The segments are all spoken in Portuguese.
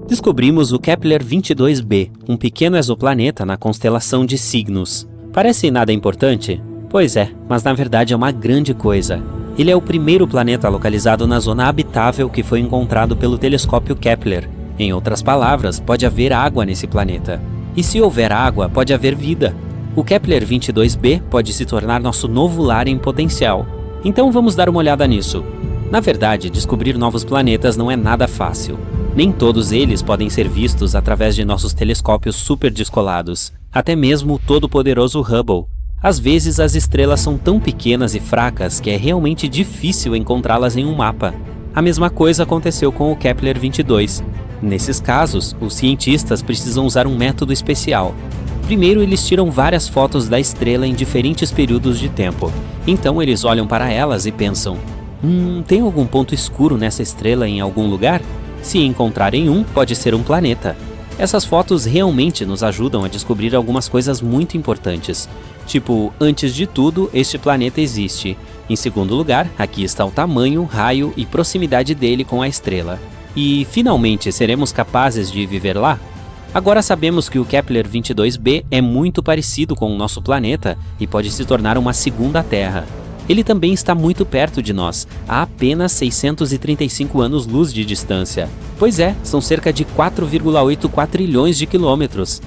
Descobrimos o Kepler-22b, um pequeno exoplaneta na constelação de Cygnus. Parece nada importante? Pois é, mas na verdade é uma grande coisa. Ele é o primeiro planeta localizado na zona habitável que foi encontrado pelo telescópio Kepler. Em outras palavras, pode haver água nesse planeta. E se houver água, pode haver vida. O Kepler-22b pode se tornar nosso novo lar em potencial. Então vamos dar uma olhada nisso. Na verdade, descobrir novos planetas não é nada fácil. Nem todos eles podem ser vistos através de nossos telescópios super descolados. Até mesmo o todo-poderoso Hubble. Às vezes as estrelas são tão pequenas e fracas que é realmente difícil encontrá-las em um mapa. A mesma coisa aconteceu com o Kepler-22. Nesses casos, os cientistas precisam usar um método especial. Primeiro, eles tiram várias fotos da estrela em diferentes períodos de tempo. Então eles olham para elas e pensam: tem algum ponto escuro nessa estrela em algum lugar? Se encontrarem um, pode ser um planeta. Essas fotos realmente nos ajudam a descobrir algumas coisas muito importantes. Tipo, antes de tudo, este planeta existe. Em segundo lugar, aqui está o tamanho, raio e proximidade dele com a estrela. E, finalmente, seremos capazes de viver lá? Agora sabemos que o Kepler-22b é muito parecido com o nosso planeta e pode se tornar uma segunda Terra. Ele também está muito perto de nós, a apenas 635 anos-luz de distância. Pois é, são cerca de 4,8 quatrilhões de quilômetros.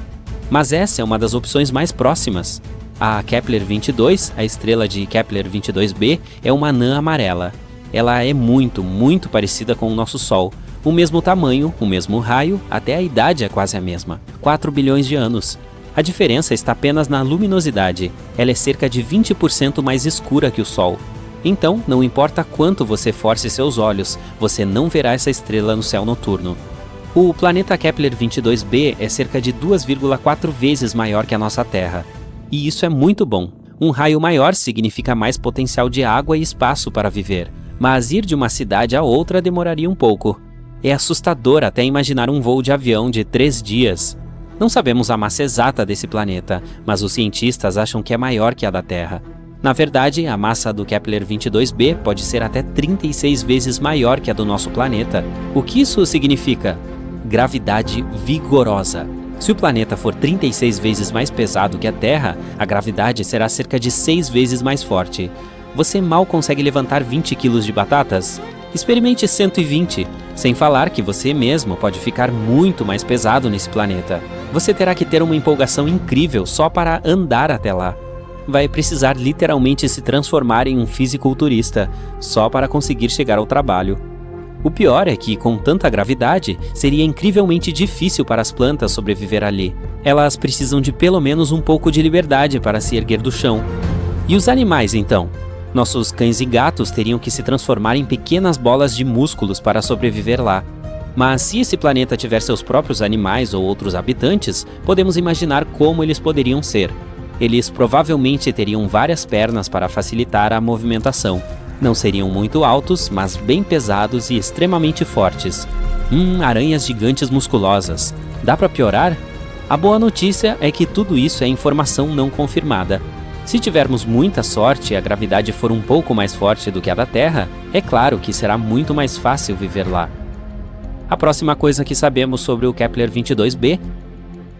Mas essa é uma das opções mais próximas. A Kepler-22, a estrela de Kepler-22b, é uma anã amarela. Ela é muito parecida com o nosso Sol. O mesmo tamanho, o mesmo raio, até a idade é quase a mesma, 4 bilhões de anos. A diferença está apenas na luminosidade, ela é cerca de 20% mais escura que o Sol. Então, não importa quanto você force seus olhos, você não verá essa estrela no céu noturno. O planeta Kepler-22b é cerca de 2,4 vezes maior que a nossa Terra. E isso é muito bom. Um raio maior significa mais potencial de água e espaço para viver, mas ir de uma cidade a outra demoraria um pouco. É assustador até imaginar um voo de avião de 3 dias. Não sabemos a massa exata desse planeta, mas os cientistas acham que é maior que a da Terra. Na verdade, a massa do Kepler-22b pode ser até 36 vezes maior que a do nosso planeta. O que isso significa? Gravidade vigorosa. Se o planeta for 36 vezes mais pesado que a Terra, a gravidade será cerca de 6 vezes mais forte. Você mal consegue levantar 20 quilos de batatas? Experimente 120, sem falar que você mesmo pode ficar muito mais pesado nesse planeta. Você terá que ter uma empolgação incrível só para andar até lá. Vai precisar literalmente se transformar em um fisiculturista, só para conseguir chegar ao trabalho. O pior é que, com tanta gravidade, seria incrivelmente difícil para as plantas sobreviver ali. Elas precisam de pelo menos um pouco de liberdade para se erguer do chão. E os animais, então? Nossos cães e gatos teriam que se transformar em pequenas bolas de músculos para sobreviver lá. Mas se esse planeta tiver seus próprios animais ou outros habitantes, podemos imaginar como eles poderiam ser. Eles provavelmente teriam várias pernas para facilitar a movimentação. Não seriam muito altos, mas bem pesados e extremamente fortes. Aranhas gigantes musculosas. Dá para piorar? A boa notícia é que tudo isso é informação não confirmada. Se tivermos muita sorte e a gravidade for um pouco mais forte do que a da Terra, é claro que será muito mais fácil viver lá. A próxima coisa que sabemos sobre o Kepler-22b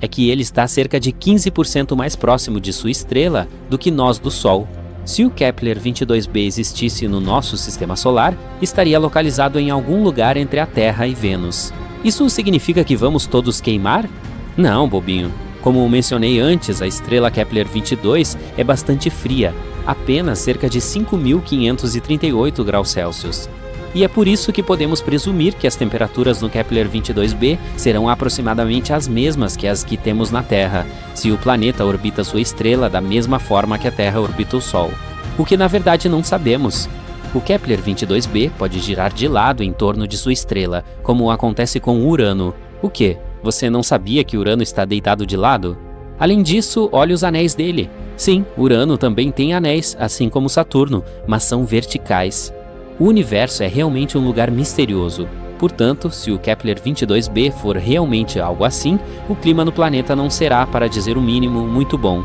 é que ele está cerca de 15% mais próximo de sua estrela do que nós do Sol. Se o Kepler-22b existisse no nosso sistema solar, estaria localizado em algum lugar entre a Terra e Vênus. Isso significa que vamos todos queimar? Não, bobinho. Como mencionei antes, a estrela Kepler-22 é bastante fria, apenas cerca de 5.538 graus Celsius. E é por isso que podemos presumir que as temperaturas no Kepler-22b serão aproximadamente as mesmas que as que temos na Terra, se o planeta orbita sua estrela da mesma forma que a Terra orbita o Sol. O que na verdade não sabemos. O Kepler-22b pode girar de lado em torno de sua estrela, como acontece com Urano. O quê? Você não sabia que Urano está deitado de lado? Além disso, olhe os anéis dele. Sim, Urano também tem anéis, assim como Saturno, mas são verticais. O universo é realmente um lugar misterioso. Portanto, se o Kepler-22b for realmente algo assim, o clima no planeta não será, para dizer o mínimo, muito bom.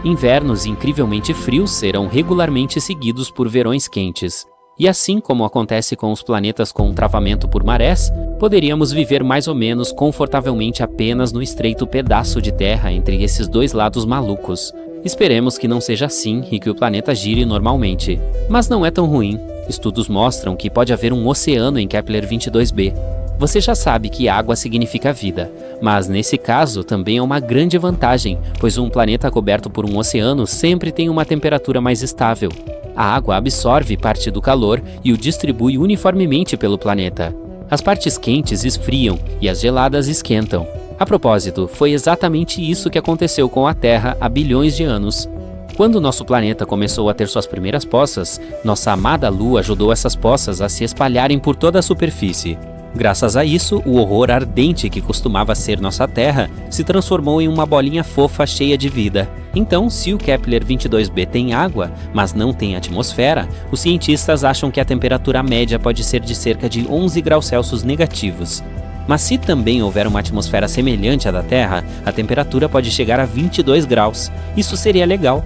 Invernos incrivelmente frios serão regularmente seguidos por verões quentes. E assim como acontece com os planetas com travamento por marés, poderíamos viver mais ou menos confortavelmente apenas no estreito pedaço de terra entre esses dois lados malucos. Esperemos que não seja assim e que o planeta gire normalmente. Mas não é tão ruim. Estudos mostram que pode haver um oceano em Kepler-22b. Você já sabe que água significa vida, mas nesse caso também é uma grande vantagem, pois um planeta coberto por um oceano sempre tem uma temperatura mais estável. A água absorve parte do calor e o distribui uniformemente pelo planeta. As partes quentes esfriam e as geladas esquentam. A propósito, foi exatamente isso que aconteceu com a Terra há bilhões de anos. Quando nosso planeta começou a ter suas primeiras poças, nossa amada Lua ajudou essas poças a se espalharem por toda a superfície. Graças a isso, o horror ardente que costumava ser nossa Terra se transformou em uma bolinha fofa cheia de vida. Então, se o Kepler-22b tem água, mas não tem atmosfera, os cientistas acham que a temperatura média pode ser de cerca de 11 graus Celsius negativos. Mas se também houver uma atmosfera semelhante à da Terra, a temperatura pode chegar a 22 graus. Isso seria legal.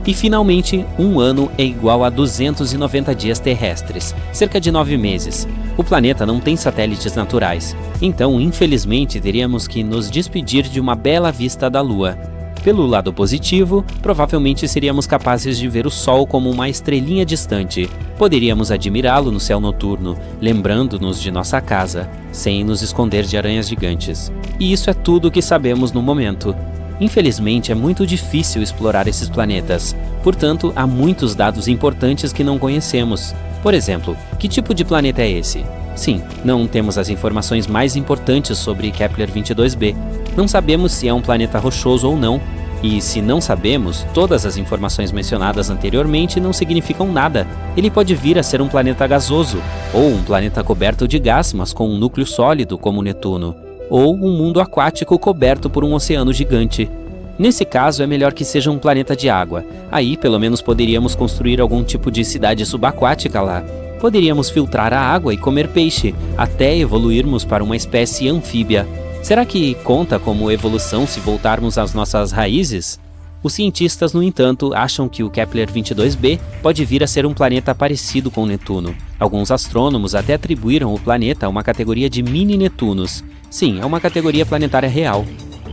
E finalmente, um ano é igual a 290 dias terrestres, cerca de 9 meses. O planeta não tem satélites naturais, então infelizmente teríamos que nos despedir de uma bela vista da Lua. Pelo lado positivo, provavelmente seríamos capazes de ver o Sol como uma estrelinha distante. Poderíamos admirá-lo no céu noturno, lembrando-nos de nossa casa, sem nos esconder de aranhas gigantes. E isso é tudo o que sabemos no momento. Infelizmente, é muito difícil explorar esses planetas, portanto, há muitos dados importantes que não conhecemos. Por exemplo, que tipo de planeta é esse? Sim, não temos as informações mais importantes sobre Kepler-22b. Não sabemos se é um planeta rochoso ou não, e se não sabemos, todas as informações mencionadas anteriormente não significam nada. Ele pode vir a ser um planeta gasoso, ou um planeta coberto de gás, mas com um núcleo sólido como Netuno, ou um mundo aquático coberto por um oceano gigante. Nesse caso, é melhor que seja um planeta de água. Aí, pelo menos, poderíamos construir algum tipo de cidade subaquática lá. Poderíamos filtrar a água e comer peixe, até evoluirmos para uma espécie anfíbia. Será que conta como evolução se voltarmos às nossas raízes? Os cientistas, no entanto, acham que o Kepler-22b pode vir a ser um planeta parecido com Netuno. Alguns astrônomos até atribuíram o planeta a uma categoria de mini-Netunos. Sim, é uma categoria planetária real.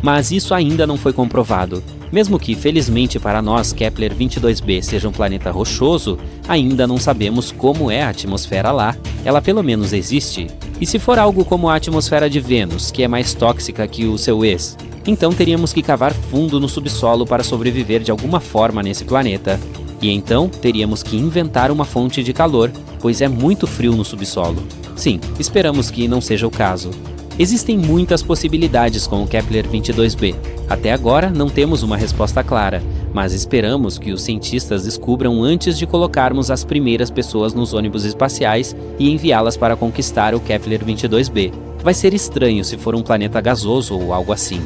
Mas isso ainda não foi comprovado. Mesmo que, felizmente para nós, Kepler-22b seja um planeta rochoso, ainda não sabemos como é a atmosfera lá. Ela pelo menos existe. E se for algo como a atmosfera de Vênus, que é mais tóxica que o seu ex, então teríamos que cavar fundo no subsolo para sobreviver de alguma forma nesse planeta. E então teríamos que inventar uma fonte de calor, pois é muito frio no subsolo. Sim, esperamos que não seja o caso. Existem muitas possibilidades com o Kepler-22b. Até agora não temos uma resposta clara, mas esperamos que os cientistas descubram antes de colocarmos as primeiras pessoas nos ônibus espaciais e enviá-las para conquistar o Kepler-22b. Vai ser estranho se for um planeta gasoso ou algo assim.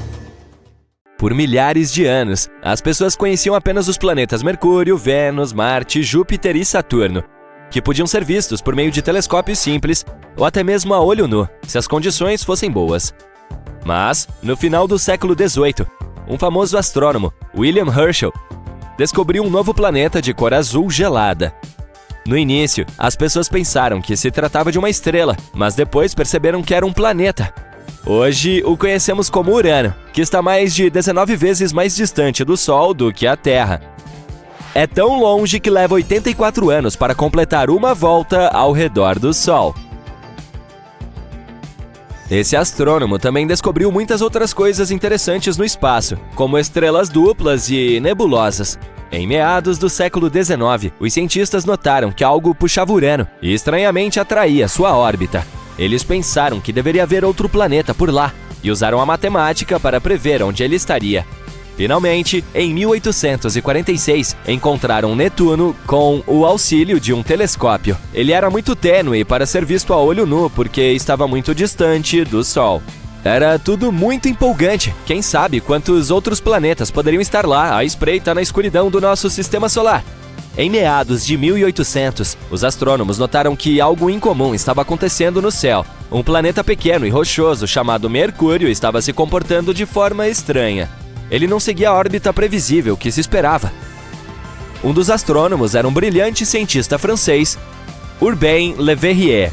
Por milhares de anos, as pessoas conheciam apenas os planetas Mercúrio, Vênus, Marte, Júpiter e Saturno, que podiam ser vistos por meio de telescópios simples ou até mesmo a olho nu, se as condições fossem boas. Mas, no final do século XVIII, um famoso astrônomo, William Herschel, descobriu um novo planeta de cor azul gelada. No início, as pessoas pensaram que se tratava de uma estrela, mas depois perceberam que era um planeta. Hoje, o conhecemos como Urano, que está mais de 19 vezes mais distante do Sol do que a Terra. É tão longe que leva 84 anos para completar uma volta ao redor do Sol. Esse astrônomo também descobriu muitas outras coisas interessantes no espaço, como estrelas duplas e nebulosas. Em meados do século XIX, os cientistas notaram que algo puxava Urano e estranhamente atraía sua órbita. Eles pensaram que deveria haver outro planeta por lá e usaram a matemática para prever onde ele estaria. Finalmente, em 1846, encontraram Netuno com o auxílio de um telescópio. Ele era muito tênue para ser visto a olho nu porque estava muito distante do Sol. Era tudo muito empolgante. Quem sabe quantos outros planetas poderiam estar lá à espreita na escuridão do nosso sistema solar? Em meados de 1800, os astrônomos notaram que algo incomum estava acontecendo no céu. Um planeta pequeno e rochoso chamado Mercúrio estava se comportando de forma estranha. Ele não seguia a órbita previsível que se esperava. Um dos astrônomos era um brilhante cientista francês, Urbain Le Verrier.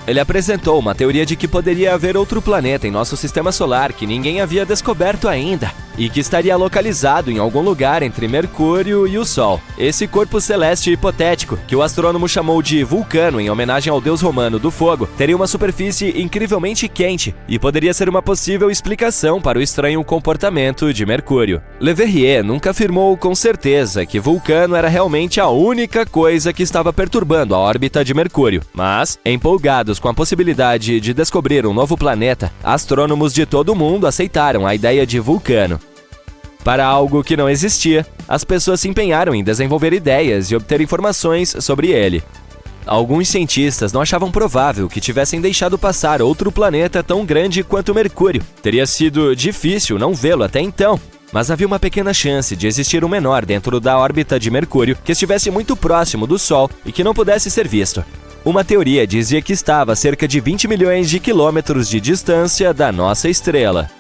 Ele apresentou uma teoria de que poderia haver outro planeta em nosso sistema solar que ninguém havia descoberto ainda e que estaria localizado em algum lugar entre Mercúrio e o Sol. Esse corpo celeste hipotético, que o astrônomo chamou de Vulcano em homenagem ao deus romano do fogo, teria uma superfície incrivelmente quente e poderia ser uma possível explicação para o estranho comportamento de Mercúrio. Le Verrier nunca afirmou com certeza que Vulcano era realmente a única coisa que estava perturbando a órbita de Mercúrio, mas, empolgados com a possibilidade de descobrir um novo planeta, astrônomos de todo o mundo aceitaram a ideia de Vulcano. Para algo que não existia, as pessoas se empenharam em desenvolver ideias e obter informações sobre ele. Alguns cientistas não achavam provável que tivessem deixado passar outro planeta tão grande quanto Mercúrio. Teria sido difícil não vê-lo até então, mas havia uma pequena chance de existir um menor dentro da órbita de Mercúrio que estivesse muito próximo do Sol e que não pudesse ser visto. Uma teoria dizia que estava a cerca de 20 milhões de quilômetros de distância da nossa estrela.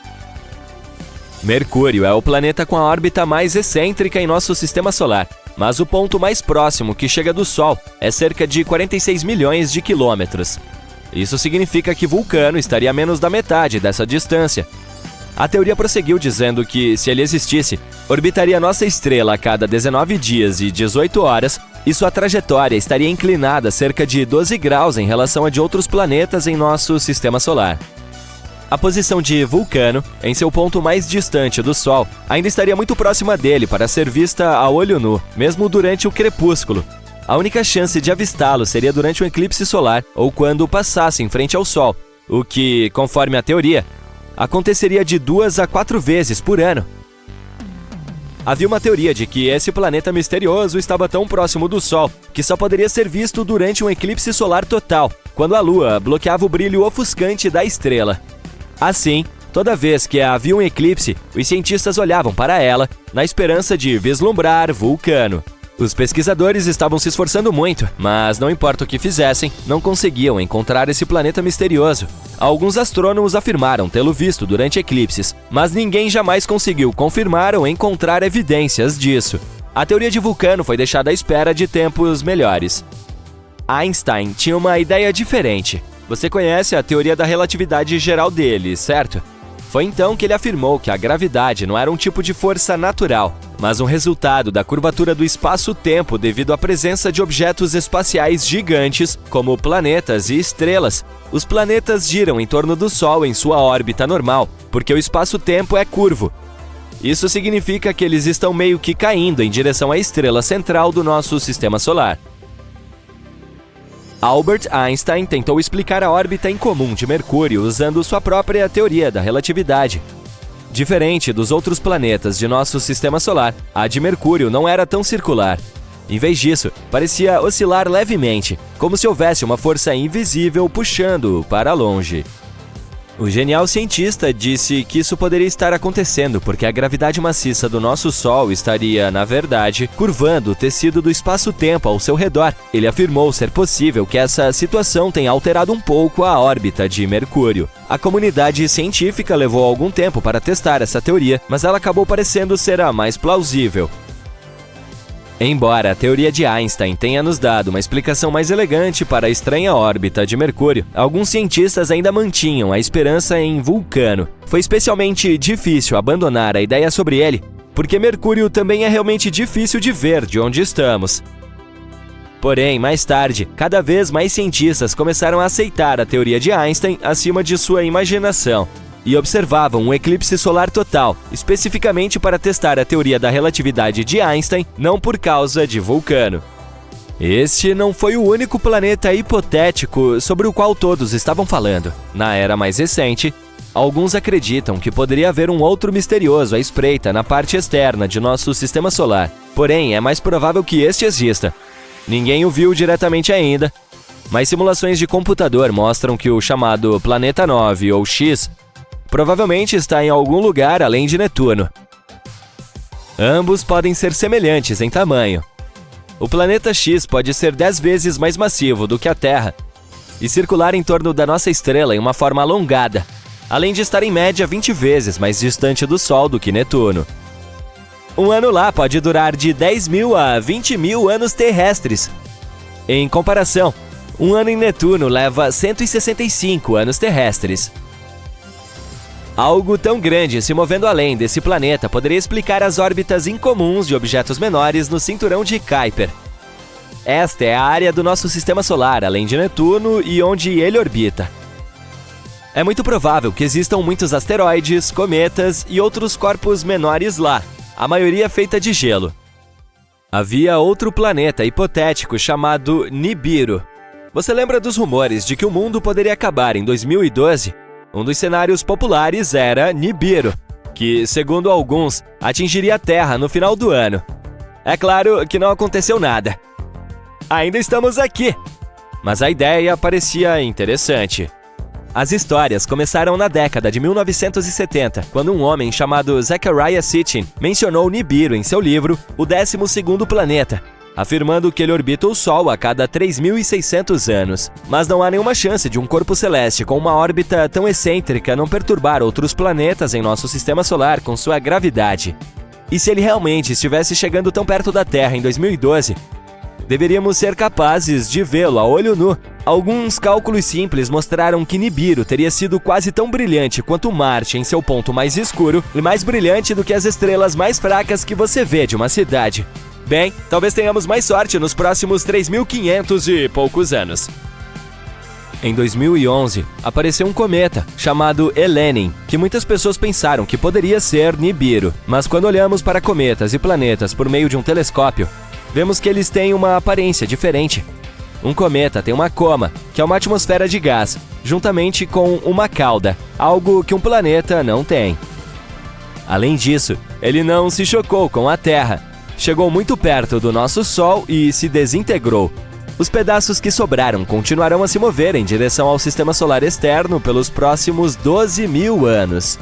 Mercúrio é o planeta com a órbita mais excêntrica em nosso sistema solar, mas o ponto mais próximo que chega do Sol é cerca de 46 milhões de quilômetros. Isso significa que Vulcano estaria a menos da metade dessa distância. A teoria prosseguiu dizendo que, se ele existisse, orbitaria nossa estrela a cada 19 dias e 18 horas e sua trajetória estaria inclinada cerca de 12 graus em relação a de outros planetas em nosso sistema solar. A posição de Vulcano, em seu ponto mais distante do Sol, ainda estaria muito próxima dele para ser vista a olho nu, mesmo durante o crepúsculo. A única chance de avistá-lo seria durante um eclipse solar ou quando passasse em frente ao Sol, o que, conforme a teoria, aconteceria de 2 a 4 vezes por ano. Havia uma teoria de que esse planeta misterioso estava tão próximo do Sol que só poderia ser visto durante um eclipse solar total, quando a Lua bloqueava o brilho ofuscante da estrela. Assim, toda vez que havia um eclipse, os cientistas olhavam para ela, na esperança de vislumbrar Vulcano. Os pesquisadores estavam se esforçando muito, mas não importa o que fizessem, não conseguiam encontrar esse planeta misterioso. Alguns astrônomos afirmaram tê-lo visto durante eclipses, mas ninguém jamais conseguiu confirmar ou encontrar evidências disso. A teoria de Vulcano foi deixada à espera de tempos melhores. Einstein tinha uma ideia diferente. Você conhece a teoria da relatividade geral dele, certo? Foi então que ele afirmou que a gravidade não era um tipo de força natural, mas um resultado da curvatura do espaço-tempo devido à presença de objetos espaciais gigantes, como planetas e estrelas. Os planetas giram em torno do Sol em sua órbita normal, porque o espaço-tempo é curvo. Isso significa que eles estão meio que caindo em direção à estrela central do nosso sistema solar. Albert Einstein tentou explicar a órbita incomum de Mercúrio usando sua própria teoria da relatividade. Diferente dos outros planetas de nosso sistema solar, a de Mercúrio não era tão circular. Em vez disso, parecia oscilar levemente, como se houvesse uma força invisível puxando-o para longe. O genial cientista disse que isso poderia estar acontecendo porque a gravidade maciça do nosso Sol estaria, na verdade, curvando o tecido do espaço-tempo ao seu redor. Ele afirmou ser possível que essa situação tenha alterado um pouco a órbita de Mercúrio. A comunidade científica levou algum tempo para testar essa teoria, mas ela acabou parecendo ser a mais plausível. Embora a teoria de Einstein tenha nos dado uma explicação mais elegante para a estranha órbita de Mercúrio, alguns cientistas ainda mantinham a esperança em Vulcano. Foi especialmente difícil abandonar a ideia sobre ele, porque Mercúrio também é realmente difícil de ver de onde estamos. Porém, mais tarde, cada vez mais cientistas começaram a aceitar a teoria de Einstein acima de sua imaginação e observavam um eclipse solar total, especificamente para testar a teoria da relatividade de Einstein, não por causa de Vulcano. Este não foi o único planeta hipotético sobre o qual todos estavam falando. Na era mais recente, alguns acreditam que poderia haver um outro misterioso à espreita na parte externa de nosso sistema solar. Porém, é mais provável que este exista. Ninguém o viu diretamente ainda, mas simulações de computador mostram que o chamado Planeta 9 ou X provavelmente está em algum lugar além de Netuno. Ambos podem ser semelhantes em tamanho. O planeta X pode ser 10 vezes mais massivo do que a Terra e circular em torno da nossa estrela em uma forma alongada, além de estar em média 20 vezes mais distante do Sol do que Netuno. Um ano lá pode durar de 10 mil a 20 mil anos terrestres. Em comparação, Um ano em Netuno leva 165 anos terrestres. Algo tão grande se movendo além desse planeta poderia explicar as órbitas incomuns de objetos menores no cinturão de Kuiper. Esta é a área do nosso sistema solar, além de Netuno e onde ele orbita. É muito provável que existam muitos asteroides, cometas e outros corpos menores lá, a maioria feita de gelo. Havia outro planeta hipotético chamado Nibiru. Você lembra dos rumores de que o mundo poderia acabar em 2012? Um dos cenários populares era Nibiru, que, segundo alguns, atingiria a Terra no final do ano. É claro que não aconteceu nada. Ainda estamos aqui! Mas a ideia parecia interessante. As histórias começaram na década de 1970, quando um homem chamado Zecharia Sitchin mencionou Nibiru em seu livro O 12º Planeta, afirmando que ele orbita o Sol a cada 3.600 anos. Mas não há nenhuma chance de um corpo celeste com uma órbita tão excêntrica não perturbar outros planetas em nosso sistema solar com sua gravidade. E se ele realmente estivesse chegando tão perto da Terra em 2012, deveríamos ser capazes de vê-lo a olho nu. Alguns cálculos simples mostraram que Nibiru teria sido quase tão brilhante quanto Marte em seu ponto mais escuro e mais brilhante do que as estrelas mais fracas que você vê de uma cidade. Bem, talvez tenhamos mais sorte nos próximos 3.500 e poucos anos. Em 2011, apareceu um cometa chamado Elenin, que muitas pessoas pensaram que poderia ser Nibiru. Mas quando olhamos para cometas e planetas por meio de um telescópio, vemos que eles têm uma aparência diferente. Um cometa tem uma coma, que é uma atmosfera de gás, juntamente com uma cauda, algo que um planeta não tem. Além disso, ele não se chocou com a Terra. Chegou muito perto do nosso Sol e se desintegrou. Os pedaços que sobraram continuarão a se mover em direção ao sistema solar externo pelos próximos 12.000 anos.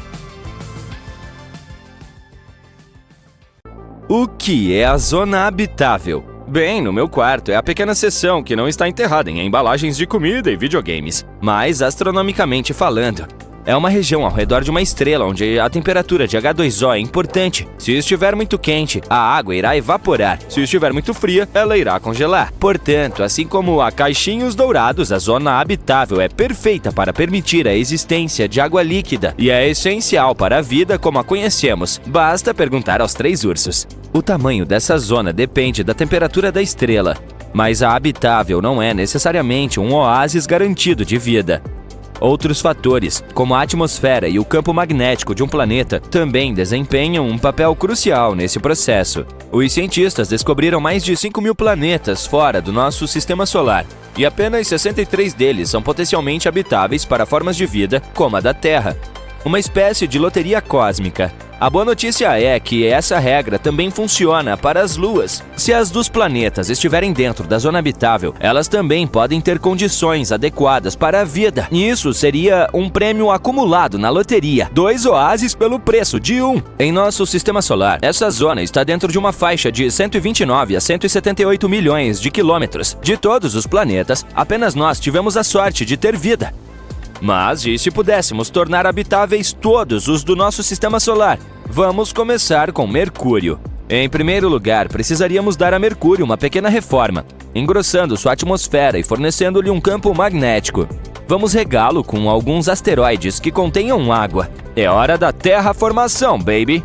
O que é a zona habitável? Bem, no meu quarto é a pequena seção que não está enterrada em embalagens de comida e videogames. Mas, astronomicamente falando, é uma região ao redor de uma estrela onde a temperatura de H2O é importante. Se estiver muito quente, a água irá evaporar. Se estiver muito fria, ela irá congelar. Portanto, assim como há caixinhos dourados, a zona habitável é perfeita para permitir a existência de água líquida e é essencial para a vida como a conhecemos. Basta perguntar aos 3 ursos. O tamanho dessa zona depende da temperatura da estrela, mas a habitável não é necessariamente um oásis garantido de vida. Outros fatores, como a atmosfera e o campo magnético de um planeta, também desempenham um papel crucial nesse processo. Os cientistas descobriram mais de 5.000 planetas fora do nosso sistema solar, e apenas 63 deles são potencialmente habitáveis para formas de vida como a da Terra. Uma espécie de loteria cósmica. A boa notícia é que essa regra também funciona para as luas. Se as dos planetas estiverem dentro da zona habitável, elas também podem ter condições adequadas para a vida. E isso seria um prêmio acumulado na loteria. 2 oásis pelo preço de 1. Em nosso sistema solar, essa zona está dentro de uma faixa de 129 a 178 milhões de quilômetros. De todos os planetas, apenas nós tivemos a sorte de ter vida. Mas e se pudéssemos tornar habitáveis todos os do nosso sistema solar? Vamos começar com Mercúrio. Em primeiro lugar, precisaríamos dar a Mercúrio uma pequena reforma, engrossando sua atmosfera e fornecendo-lhe um campo magnético. Vamos regá-lo com alguns asteroides que contenham água. É hora da terraformação, baby!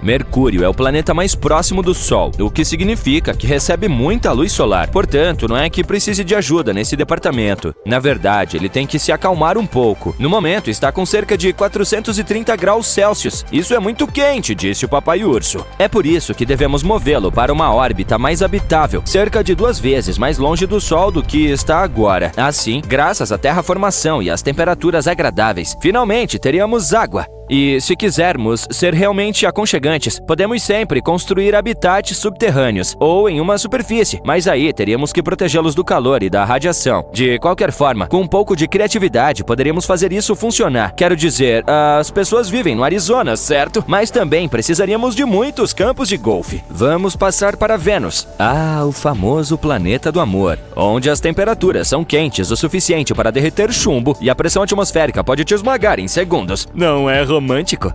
Mercúrio é o planeta mais próximo do Sol, o que significa que recebe muita luz solar. Portanto, não é que precise de ajuda nesse departamento. Na verdade, ele tem que se acalmar um pouco. No momento, está com cerca de 430 graus Celsius. Isso é muito quente, disse o papai urso. É por isso que devemos movê-lo para uma órbita mais habitável, cerca de 2 vezes mais longe do Sol do que está agora. Assim, graças à terraformação e às temperaturas agradáveis, finalmente teríamos água. E, se quisermos ser realmente aconchegantes, podemos sempre construir habitats subterrâneos ou em uma superfície, mas aí teríamos que protegê-los do calor e da radiação. De qualquer forma, com um pouco de criatividade, poderíamos fazer isso funcionar. Quero dizer, as pessoas vivem no Arizona, certo? Mas também precisaríamos de muitos campos de golfe. Vamos passar para Vênus. Ah, o famoso planeta do amor, onde as temperaturas são quentes o suficiente para derreter chumbo e a pressão atmosférica pode te esmagar em segundos. Não é romântico?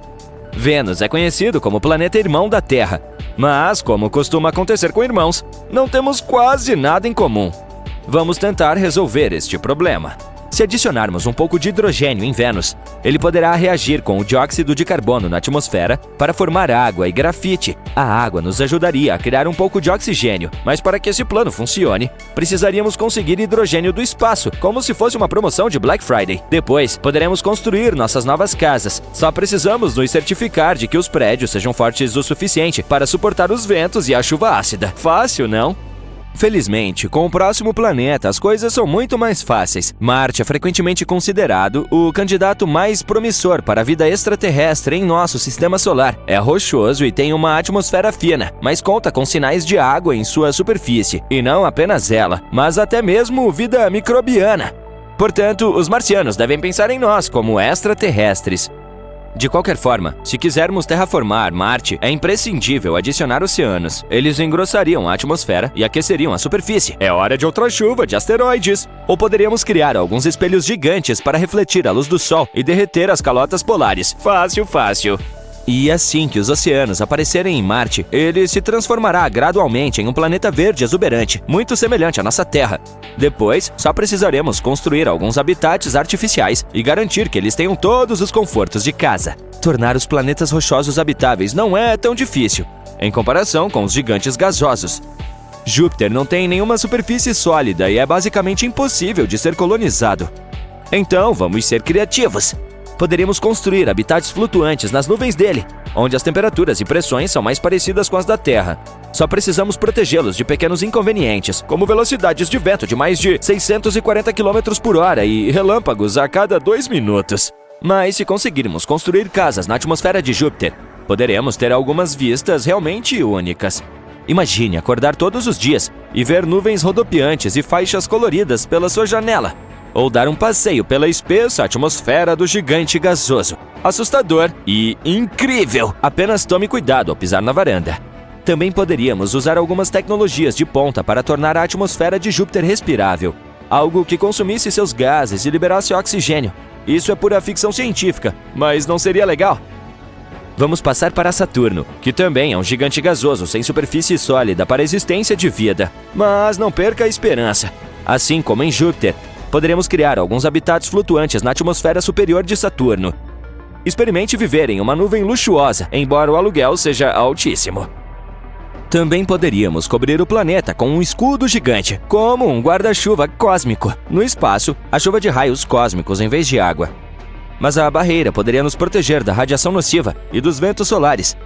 Vênus é conhecido como o planeta irmão da Terra, mas, como costuma acontecer com irmãos, não temos quase nada em comum. Vamos tentar resolver este problema. Se adicionarmos um pouco de hidrogênio em Vênus, ele poderá reagir com o dióxido de carbono na atmosfera para formar água e grafite. A água nos ajudaria a criar um pouco de oxigênio, mas para que esse plano funcione, precisaríamos conseguir hidrogênio do espaço, como se fosse uma promoção de Black Friday. Depois, poderemos construir nossas novas casas. Só precisamos nos certificar de que os prédios sejam fortes o suficiente para suportar os ventos e a chuva ácida. Fácil, não? Felizmente, com o próximo planeta, as coisas são muito mais fáceis. Marte é frequentemente considerado o candidato mais promissor para a vida extraterrestre em nosso sistema solar. É rochoso e tem uma atmosfera fina, mas conta com sinais de água em sua superfície. E não apenas ela, mas até mesmo vida microbiana. Portanto, os marcianos devem pensar em nós como extraterrestres. De qualquer forma, se quisermos terraformar Marte, é imprescindível adicionar oceanos. Eles engrossariam a atmosfera e aqueceriam a superfície. É hora de outra chuva de asteroides. Ou poderíamos criar alguns espelhos gigantes para refletir a luz do Sol e derreter as calotas polares. Fácil, fácil. E assim que os oceanos aparecerem em Marte, ele se transformará gradualmente em um planeta verde exuberante, muito semelhante à nossa Terra. Depois, só precisaremos construir alguns habitats artificiais e garantir que eles tenham todos os confortos de casa. Tornar os planetas rochosos habitáveis não é tão difícil, em comparação com os gigantes gasosos. Júpiter não tem nenhuma superfície sólida e é basicamente impossível de ser colonizado. Então, vamos ser criativos. Poderíamos construir habitats flutuantes nas nuvens dele, onde as temperaturas e pressões são mais parecidas com as da Terra. Só precisamos protegê-los de pequenos inconvenientes, como velocidades de vento de mais de 640 km por hora e relâmpagos a cada 2 minutos. Mas se conseguirmos construir casas na atmosfera de Júpiter, poderemos ter algumas vistas realmente únicas. Imagine acordar todos os dias e ver nuvens rodopiantes e faixas coloridas pela sua janela. Ou dar um passeio pela espessa atmosfera do gigante gasoso. Assustador e incrível! Apenas tome cuidado ao pisar na varanda. Também poderíamos usar algumas tecnologias de ponta para tornar a atmosfera de Júpiter respirável. Algo que consumisse seus gases e liberasse oxigênio. Isso é pura ficção científica, mas não seria legal? Vamos passar para Saturno, que também é um gigante gasoso sem superfície sólida para a existência de vida. Mas não perca a esperança. Assim como em Júpiter, poderemos criar alguns habitats flutuantes na atmosfera superior de Saturno. Experimente viver em uma nuvem luxuosa, embora o aluguel seja altíssimo. Também poderíamos cobrir o planeta com um escudo gigante, como um guarda-chuva cósmico. No espaço, a chuva de raios cósmicos em vez de água. Mas a barreira poderia nos proteger da radiação nociva e dos ventos solares.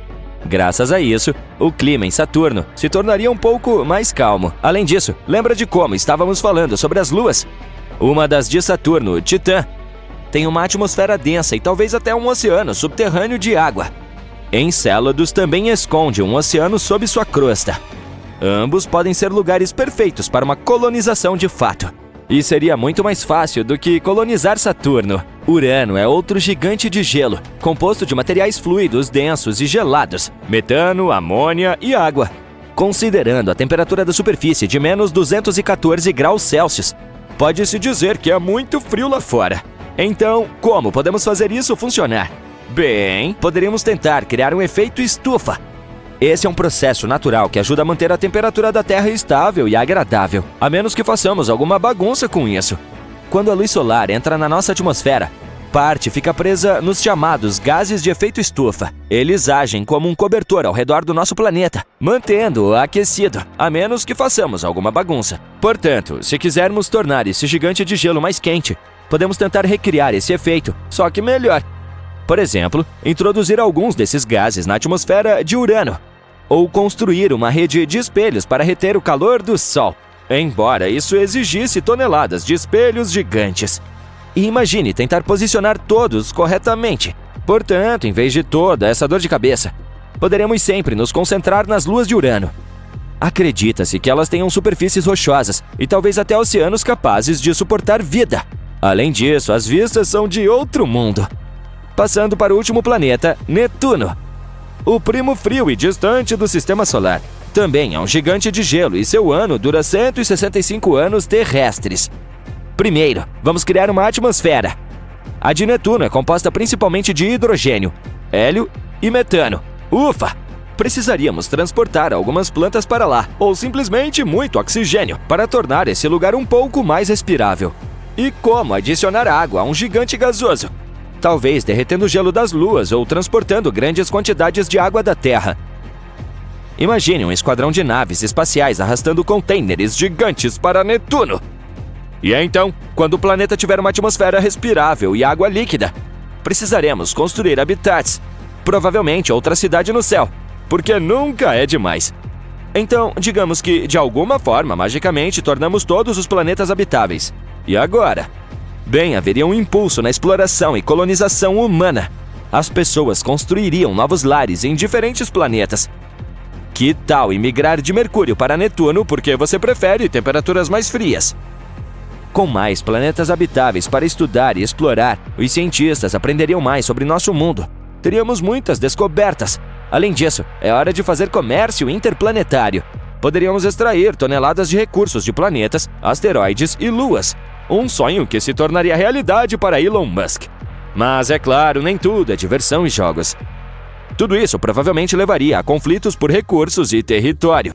Graças a isso, o clima em Saturno se tornaria um pouco mais calmo. Além disso, lembra de como estávamos falando sobre as luas? Uma das de Saturno, Titã, tem uma atmosfera densa e talvez até um oceano subterrâneo de água. Encélados também esconde um oceano sob sua crosta. Ambos podem ser lugares perfeitos para uma colonização de fato. E seria muito mais fácil do que colonizar Saturno. Urano é outro gigante de gelo, composto de materiais fluidos densos e gelados, metano, amônia e água. Considerando a temperatura da superfície de menos 214 graus Celsius, pode-se dizer que é muito frio lá fora. Então, como podemos fazer isso funcionar? Bem, poderíamos tentar criar um efeito estufa. Esse é um processo natural que ajuda a manter a temperatura da Terra estável e agradável, a menos que façamos alguma bagunça com isso. Quando a luz solar entra na nossa atmosfera, parte fica presa nos chamados gases de efeito estufa. Eles agem como um cobertor ao redor do nosso planeta, mantendo-o aquecido, a menos que façamos alguma bagunça. Portanto, se quisermos tornar esse gigante de gelo mais quente, podemos tentar recriar esse efeito, só que melhor. Por exemplo, introduzir alguns desses gases na atmosfera de Urano, ou construir uma rede de espelhos para reter o calor do Sol, embora isso exigisse toneladas de espelhos gigantes. E imagine tentar posicionar todos corretamente. Portanto, em vez de toda essa dor de cabeça, poderemos sempre nos concentrar nas luas de Urano. Acredita-se que elas tenham superfícies rochosas e talvez até oceanos capazes de suportar vida. Além disso, as vistas são de outro mundo. Passando para o último planeta, Netuno. O primo frio e distante do Sistema Solar. Também é um gigante de gelo e seu ano dura 165 anos terrestres. Primeiro, vamos criar uma atmosfera. A de Netuno é composta principalmente de hidrogênio, hélio e metano. Ufa! precisaríamos transportar algumas plantas para lá, ou simplesmente muito oxigênio, para tornar esse lugar um pouco mais respirável. E como adicionar água a um gigante gasoso? Talvez derretendo o gelo das luas ou transportando grandes quantidades de água da Terra. Imagine um esquadrão de naves espaciais arrastando contêineres gigantes para Netuno. E então, quando o planeta tiver uma atmosfera respirável e água líquida, precisaremos construir habitats, provavelmente outra cidade no céu, porque nunca é demais. Então, digamos que, de alguma forma, magicamente, tornamos todos os planetas habitáveis. E agora? Bem, haveria um impulso na exploração e colonização humana. As pessoas construiriam novos lares em diferentes planetas. Que tal imigrar de Mercúrio para Netuno porque você prefere temperaturas mais frias? Com mais planetas habitáveis para estudar e explorar, os cientistas aprenderiam mais sobre nosso mundo. Teríamos muitas descobertas. Além disso, é hora de fazer comércio interplanetário. Poderíamos extrair toneladas de recursos de planetas, asteroides e luas. Um sonho que se tornaria realidade para Elon Musk. Mas, é claro, nem tudo é diversão e jogos. Tudo isso provavelmente levaria a conflitos por recursos e território.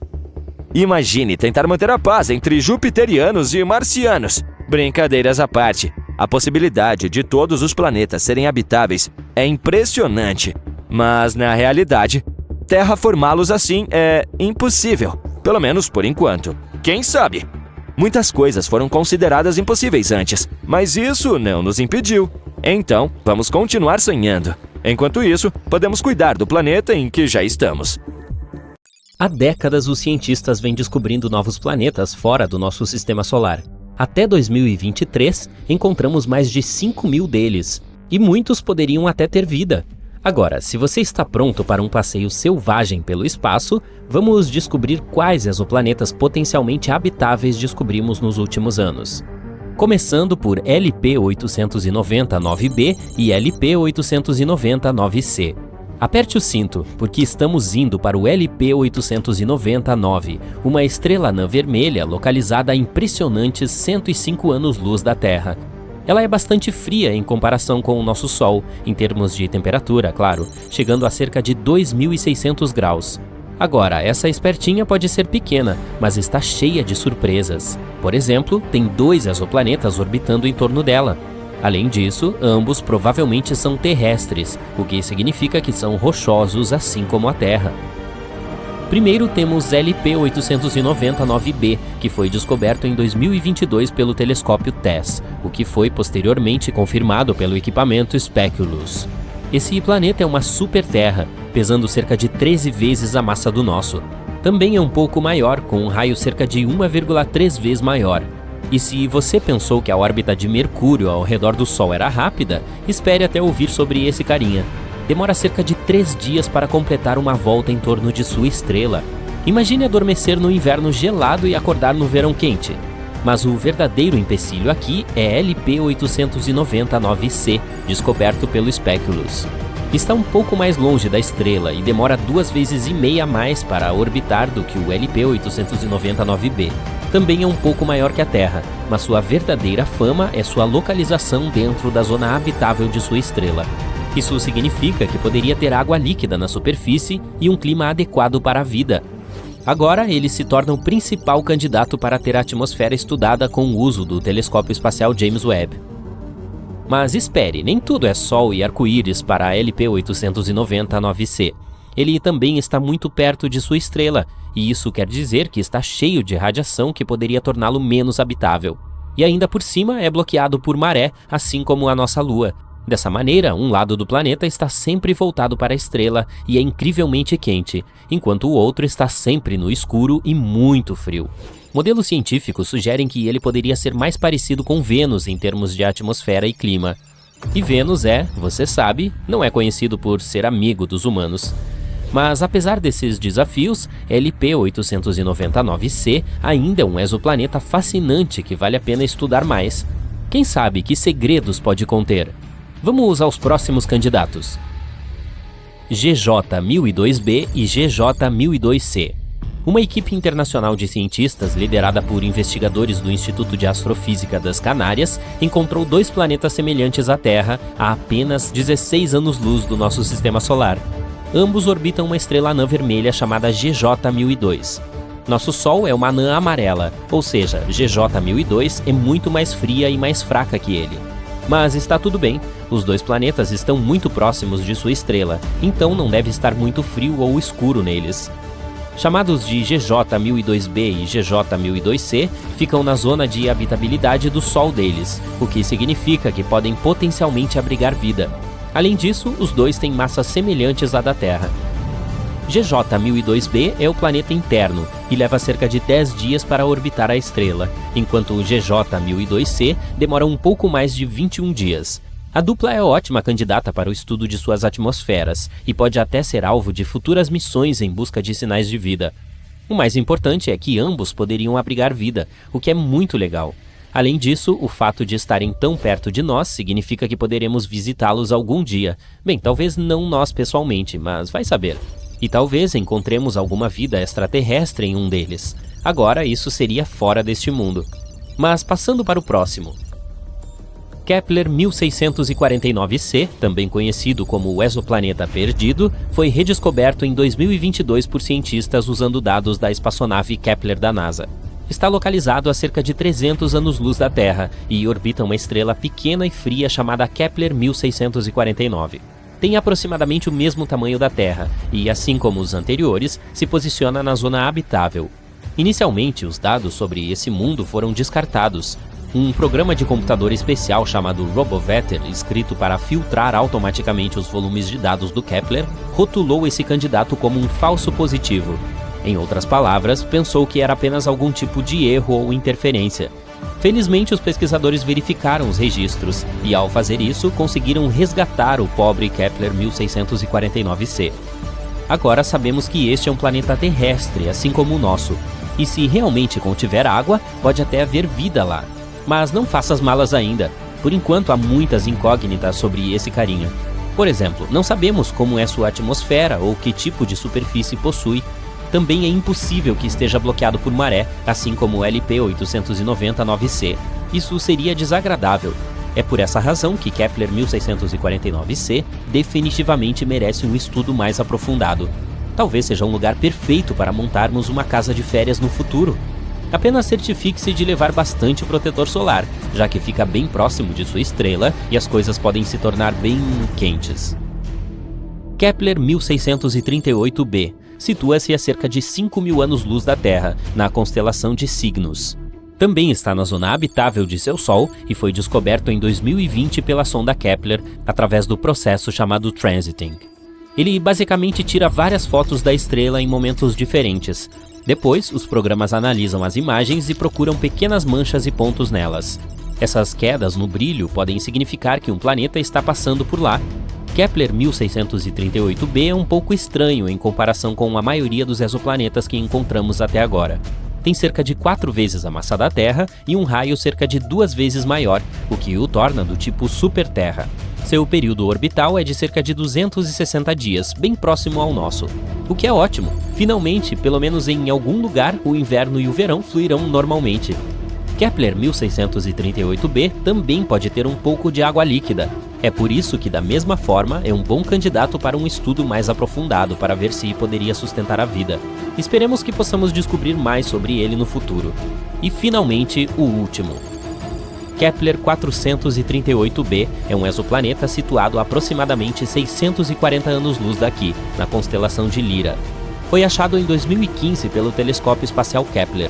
Imagine tentar manter a paz entre jupiterianos e marcianos. Brincadeiras à parte, a possibilidade de todos os planetas serem habitáveis é impressionante. Mas, na realidade, terraformá-los assim é impossível. Pelo menos por enquanto. Quem sabe? Muitas coisas foram consideradas impossíveis antes, mas isso não nos impediu. Então, vamos continuar sonhando. Enquanto isso, podemos cuidar do planeta em que já estamos. Há décadas, os cientistas vêm descobrindo novos planetas fora do nosso sistema solar. Até 2023, encontramos mais de 5.000 deles, e muitos poderiam até ter vida. Agora, se você está pronto para um passeio selvagem pelo espaço, vamos descobrir quais exoplanetas potencialmente habitáveis descobrimos nos últimos anos. Começando por LP-890-9b e LP-890-9c. Aperte o cinto, porque estamos indo para o LP-890-9, uma estrela anã vermelha localizada a impressionantes 105 anos-luz da Terra. Ela é bastante fria em comparação com o nosso Sol, em termos de temperatura, claro, chegando a cerca de 2.600 graus. Agora, essa espertinha pode ser pequena, mas está cheia de surpresas. Por exemplo, tem 2 exoplanetas orbitando em torno dela. Além disso, ambos provavelmente são terrestres, o que significa que são rochosos assim como a Terra. Primeiro temos LP-890-9b, que foi descoberto em 2022 pelo telescópio TESS, o que foi posteriormente confirmado pelo equipamento Speculus. Esse planeta é uma super-terra, pesando cerca de 13 vezes a massa do nosso. Também é um pouco maior, com um raio cerca de 1,3 vezes maior. E se você pensou que a órbita de Mercúrio ao redor do Sol era rápida, espere até ouvir sobre esse carinha. Demora cerca de 3 dias para completar uma volta em torno de sua estrela. Imagine adormecer no inverno gelado e acordar no verão quente. Mas o verdadeiro empecilho aqui é LP-890-9c, descoberto pelo Speculus. Está um pouco mais longe da estrela e demora 2,5 vezes mais para orbitar do que o LP-890-9b. Também é um pouco maior que a Terra, mas sua verdadeira fama é sua localização dentro da zona habitável de sua estrela. Isso significa que poderia ter água líquida na superfície e um clima adequado para a vida. Agora, ele se torna o principal candidato para ter a atmosfera estudada com o uso do telescópio espacial James Webb. Mas espere, nem tudo é sol e arco-íris para a LP-890-9c. Ele também está muito perto de sua estrela, e isso quer dizer que está cheio de radiação que poderia torná-lo menos habitável. E ainda por cima é bloqueado por maré, assim como a nossa Lua. Dessa maneira, um lado do planeta está sempre voltado para a estrela e é incrivelmente quente, enquanto o outro está sempre no escuro e muito frio. Modelos científicos sugerem que ele poderia ser mais parecido com Vênus em termos de atmosfera e clima. E Vênus você sabe, não é conhecido por ser amigo dos humanos. Mas apesar desses desafios, LP-890-9c ainda é um exoplaneta fascinante que vale a pena estudar mais. Quem sabe que segredos pode conter? Vamos aos próximos candidatos. GJ-1002b e GJ-1002c. Uma equipe internacional de cientistas liderada por investigadores do Instituto de Astrofísica das Canárias encontrou 2 planetas semelhantes à Terra a apenas 16 anos-luz do nosso sistema solar. Ambos orbitam uma estrela anã vermelha chamada GJ 1002. Nosso Sol é uma anã amarela, ou seja, GJ 1002 é muito mais fria e mais fraca que ele. Mas está tudo bem, os dois planetas estão muito próximos de sua estrela, então não deve estar muito frio ou escuro neles. Chamados de GJ 1002b e GJ 1002c, ficam na zona de habitabilidade do Sol deles, o que significa que podem potencialmente abrigar vida. Além disso, os dois têm massas semelhantes à da Terra. GJ 1002b é o planeta interno e leva cerca de 10 dias para orbitar a estrela, enquanto o GJ 1002c demora um pouco mais de 21 dias. A dupla é ótima candidata para o estudo de suas atmosferas e pode até ser alvo de futuras missões em busca de sinais de vida. O mais importante é que ambos poderiam abrigar vida, o que é muito legal. Além disso, o fato de estarem tão perto de nós significa que poderemos visitá-los algum dia. Bem, talvez não nós pessoalmente, mas vai saber. E talvez encontremos alguma vida extraterrestre em um deles. Agora, isso seria fora deste mundo. Mas passando para o próximo. Kepler 1649c, também conhecido como o exoplaneta perdido, foi redescoberto em 2022 por cientistas usando dados da espaçonave Kepler da NASA. Está localizado a cerca de 300 anos-luz da Terra e orbita uma estrela pequena e fria chamada Kepler 1649. Tem aproximadamente o mesmo tamanho da Terra e, assim como os anteriores, se posiciona na zona habitável. Inicialmente, os dados sobre esse mundo foram descartados. Um programa de computador especial chamado RoboVetter, escrito para filtrar automaticamente os volumes de dados do Kepler, rotulou esse candidato como um falso positivo. Em outras palavras, pensou que era apenas algum tipo de erro ou interferência. Felizmente, os pesquisadores verificaram os registros e, ao fazer isso, conseguiram resgatar o pobre Kepler 1649c. Agora sabemos que este é um planeta terrestre, assim como o nosso, e se realmente contiver água, pode até haver vida lá. Mas não faça as malas ainda. Por enquanto, há muitas incógnitas sobre esse carinha. Por exemplo, não sabemos como é sua atmosfera ou que tipo de superfície possui. Também é impossível que esteja bloqueado por maré, assim como o LP 899c. Isso seria desagradável. É por essa razão que Kepler 1649c definitivamente merece um estudo mais aprofundado. Talvez seja um lugar perfeito para montarmos uma casa de férias no futuro. Apenas certifique-se de levar bastante protetor solar, já que fica bem próximo de sua estrela e as coisas podem se tornar bem quentes. Kepler 1638b situa-se a cerca de 5.000 anos-luz da Terra, na constelação de Cygnus. Também está na zona habitável de seu Sol e foi descoberto em 2020 pela sonda Kepler através do processo chamado transiting. Ele basicamente tira várias fotos da estrela em momentos diferentes. Depois, os programas analisam as imagens e procuram pequenas manchas e pontos nelas. Essas quedas no brilho podem significar que um planeta está passando por lá. Kepler 1638b é um pouco estranho em comparação com a maioria dos exoplanetas que encontramos até agora. Tem cerca de 4 vezes a massa da Terra e um raio cerca de 2 vezes maior, o que o torna do tipo superterra. Seu período orbital é de cerca de 260 dias, bem próximo ao nosso. O que é ótimo. Finalmente, pelo menos em algum lugar, o inverno e o verão fluirão normalmente. Kepler 1638b também pode ter um pouco de água líquida. É por isso que, da mesma forma, é um bom candidato para um estudo mais aprofundado para ver se poderia sustentar a vida. Esperemos que possamos descobrir mais sobre ele no futuro. E, finalmente, o último. Kepler 438b é um exoplaneta situado a aproximadamente 640 anos-luz daqui, na constelação de Lyra. Foi achado em 2015 pelo telescópio espacial Kepler.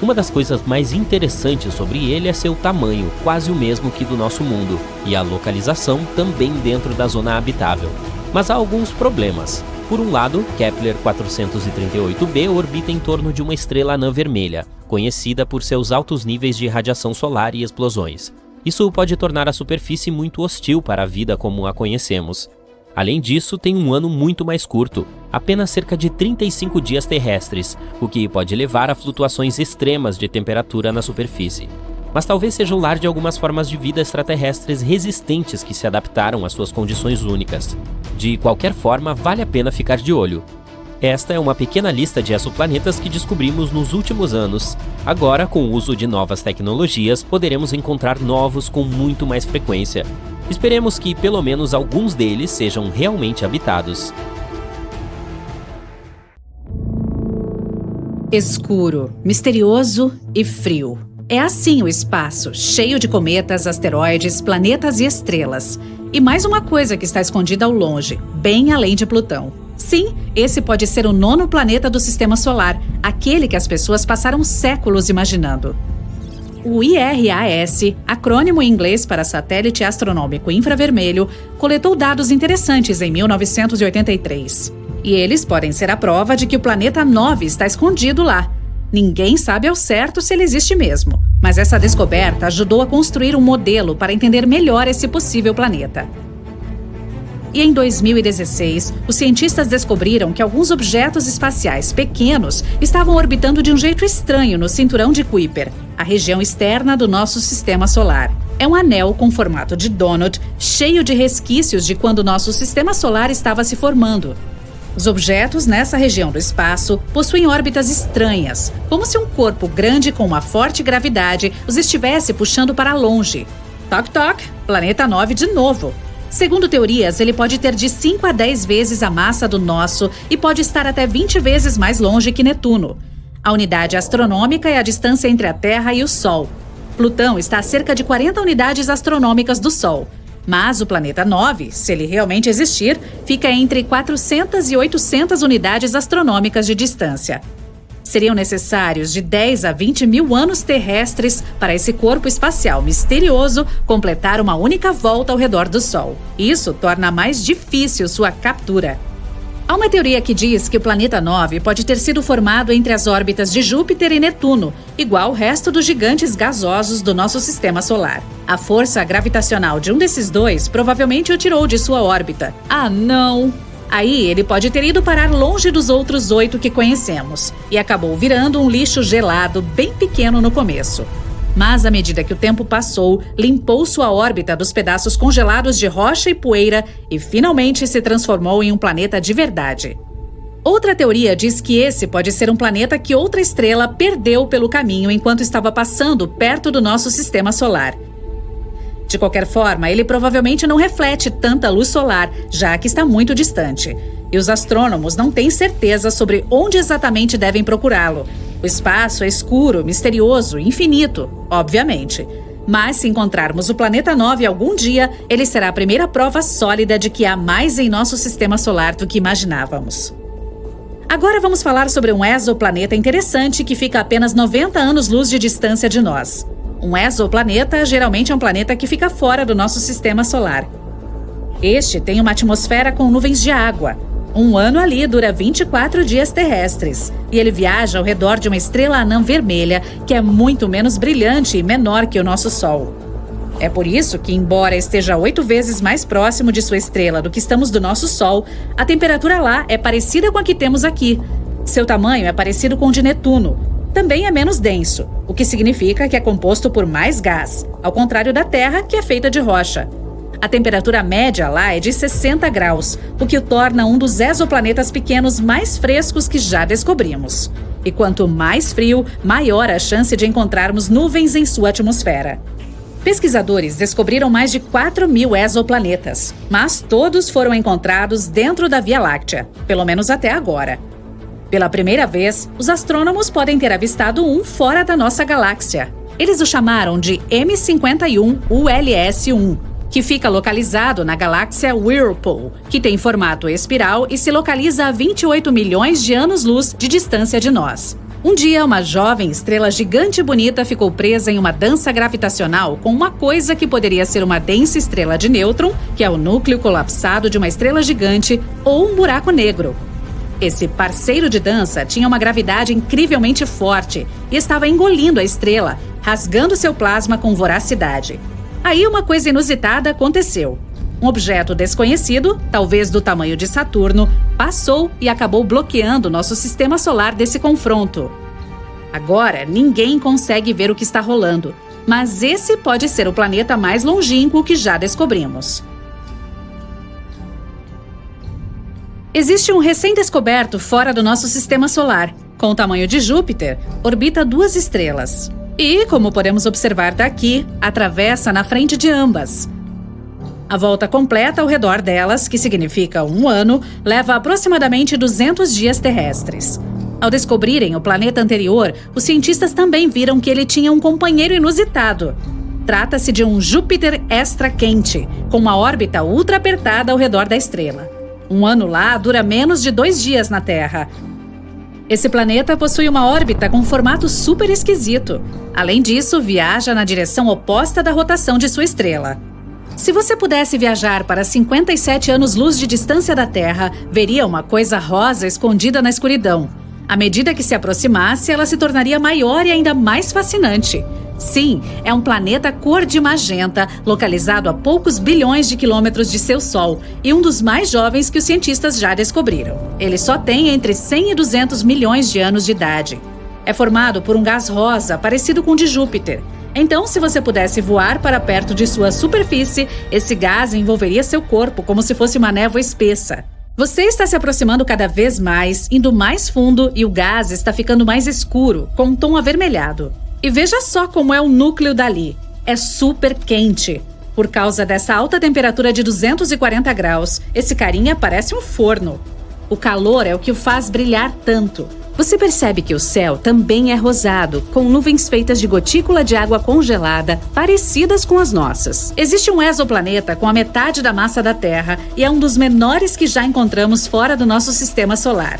Uma das coisas mais interessantes sobre ele é seu tamanho, quase o mesmo que do nosso mundo, e a localização também dentro da zona habitável. Mas há alguns problemas. Por um lado, Kepler 438b orbita em torno de uma estrela anã vermelha, conhecida por seus altos níveis de radiação solar e explosões. Isso pode tornar a superfície muito hostil para a vida como a conhecemos. Além disso, tem um ano muito mais curto, apenas cerca de 35 dias terrestres, o que pode levar a flutuações extremas de temperatura na superfície. Mas talvez seja o lar de algumas formas de vida extraterrestres resistentes que se adaptaram às suas condições únicas. De qualquer forma, vale a pena ficar de olho. Esta é uma pequena lista de exoplanetas que descobrimos nos últimos anos. Agora, com o uso de novas tecnologias, poderemos encontrar novos com muito mais frequência. Esperemos que pelo menos alguns deles sejam realmente habitados. Escuro, misterioso e frio. É assim o espaço, cheio de cometas, asteroides, planetas e estrelas. E mais uma coisa que está escondida ao longe, bem além de Plutão. Sim, esse pode ser o 9º planeta do Sistema Solar, aquele que as pessoas passaram séculos imaginando. O IRAS, acrônimo em inglês para Satélite Astronômico Infravermelho, coletou dados interessantes em 1983. E eles podem ser a prova de que o planeta 9 está escondido lá. Ninguém sabe ao certo se ele existe mesmo, mas essa descoberta ajudou a construir um modelo para entender melhor esse possível planeta. E em 2016, os cientistas descobriram que alguns objetos espaciais pequenos estavam orbitando de um jeito estranho no cinturão de Kuiper, a região externa do nosso sistema solar. É um anel com formato de donut, cheio de resquícios de quando nosso sistema solar estava se formando. Os objetos nessa região do espaço possuem órbitas estranhas, como se um corpo grande com uma forte gravidade os estivesse puxando para longe. Toc toc, planeta 9 de novo. Segundo teorias, ele pode ter de 5 a 10 vezes a massa do nosso e pode estar até 20 vezes mais longe que Netuno. A unidade astronômica é a distância entre a Terra e o Sol. Plutão está a cerca de 40 unidades astronômicas do Sol. Mas o planeta 9, se ele realmente existir, fica entre 400 e 800 unidades astronômicas de distância. Seriam necessários de 10 a 20 mil anos terrestres para esse corpo espacial misterioso completar uma única volta ao redor do Sol. Isso torna mais difícil sua captura. Há uma teoria que diz que o planeta 9 pode ter sido formado entre as órbitas de Júpiter e Netuno, igual o resto dos gigantes gasosos do nosso sistema solar. A força gravitacional de um desses dois provavelmente o tirou de sua órbita. Ah, não! Aí ele pode ter ido parar longe dos outros 8 que conhecemos e acabou virando um lixo gelado bem pequeno no começo. Mas à medida que o tempo passou, limpou sua órbita dos pedaços congelados de rocha e poeira e finalmente se transformou em um planeta de verdade. Outra teoria diz que esse pode ser um planeta que outra estrela perdeu pelo caminho enquanto estava passando perto do nosso sistema solar. De qualquer forma, ele provavelmente não reflete tanta luz solar, já que está muito distante. E os astrônomos não têm certeza sobre onde exatamente devem procurá-lo. O espaço é escuro, misterioso, infinito, obviamente. Mas se encontrarmos o planeta 9 algum dia, ele será a primeira prova sólida de que há mais em nosso sistema solar do que imaginávamos. Agora vamos falar sobre um exoplaneta interessante que fica a apenas 90 anos-luz de distância de nós. Um exoplaneta geralmente é um planeta que fica fora do nosso sistema solar. Este tem uma atmosfera com nuvens de água. Um ano ali dura 24 dias terrestres. E ele viaja ao redor de uma estrela anã vermelha, que é muito menos brilhante e menor que o nosso Sol. É por isso que, embora esteja 8 vezes mais próximo de sua estrela do que estamos do nosso Sol, a temperatura lá é parecida com a que temos aqui. Seu tamanho é parecido com o de Netuno. Também é menos denso, o que significa que é composto por mais gás, ao contrário da Terra, que é feita de rocha. A temperatura média lá é de 60 graus, o que o torna um dos exoplanetas pequenos mais frescos que já descobrimos. E quanto mais frio, maior a chance de encontrarmos nuvens em sua atmosfera. Pesquisadores descobriram mais de 4.000 exoplanetas, mas todos foram encontrados dentro da Via Láctea, pelo menos até agora. Pela primeira vez, os astrônomos podem ter avistado um fora da nossa galáxia. Eles o chamaram de M51 ULS-1, que fica localizado na galáxia Whirlpool, que tem formato espiral e se localiza a 28 milhões de anos-luz de distância de nós. Um dia, uma jovem estrela gigante e bonita ficou presa em uma dança gravitacional com uma coisa que poderia ser uma densa estrela de nêutron, que é o núcleo colapsado de uma estrela gigante, ou um buraco negro. Esse parceiro de dança tinha uma gravidade incrivelmente forte e estava engolindo a estrela, rasgando seu plasma com voracidade. Aí uma coisa inusitada aconteceu. Um objeto desconhecido, talvez do tamanho de Saturno, passou e acabou bloqueando nosso sistema solar desse confronto. Agora, ninguém consegue ver o que está rolando, mas esse pode ser o planeta mais longínquo que já descobrimos. Existe um recém-descoberto fora do nosso sistema solar. Com o tamanho de Júpiter, orbita 2 estrelas. E, como podemos observar daqui, atravessa na frente de ambas. A volta completa ao redor delas, que significa 1 ano, leva aproximadamente 200 dias terrestres. Ao descobrirem o planeta anterior, os cientistas também viram que ele tinha um companheiro inusitado. Trata-se de um Júpiter extra quente, com uma órbita ultra apertada ao redor da estrela. Um ano lá dura menos de 2 dias na Terra. Esse planeta possui uma órbita com um formato super esquisito. Além disso, viaja na direção oposta da rotação de sua estrela. Se você pudesse viajar para 57 anos-luz de distância da Terra, veria uma coisa rosa escondida na escuridão. À medida que se aproximasse, ela se tornaria maior e ainda mais fascinante. Sim, é um planeta cor de magenta, localizado a poucos bilhões de quilômetros de seu Sol e um dos mais jovens que os cientistas já descobriram. Ele só tem entre 100 e 200 milhões de anos de idade. É formado por um gás rosa parecido com o de Júpiter. Então, se você pudesse voar para perto de sua superfície, esse gás envolveria seu corpo como se fosse uma névoa espessa. Você está se aproximando cada vez mais, indo mais fundo e o gás está ficando mais escuro, com um tom avermelhado. E veja só como é o núcleo dali. É super quente. Por causa dessa alta temperatura de 240 graus, esse carinha parece um forno. O calor é o que o faz brilhar tanto. Você percebe que o céu também é rosado, com nuvens feitas de gotícula de água congelada, parecidas com as nossas. Existe um exoplaneta com a metade da massa da Terra e é um dos menores que já encontramos fora do nosso sistema solar.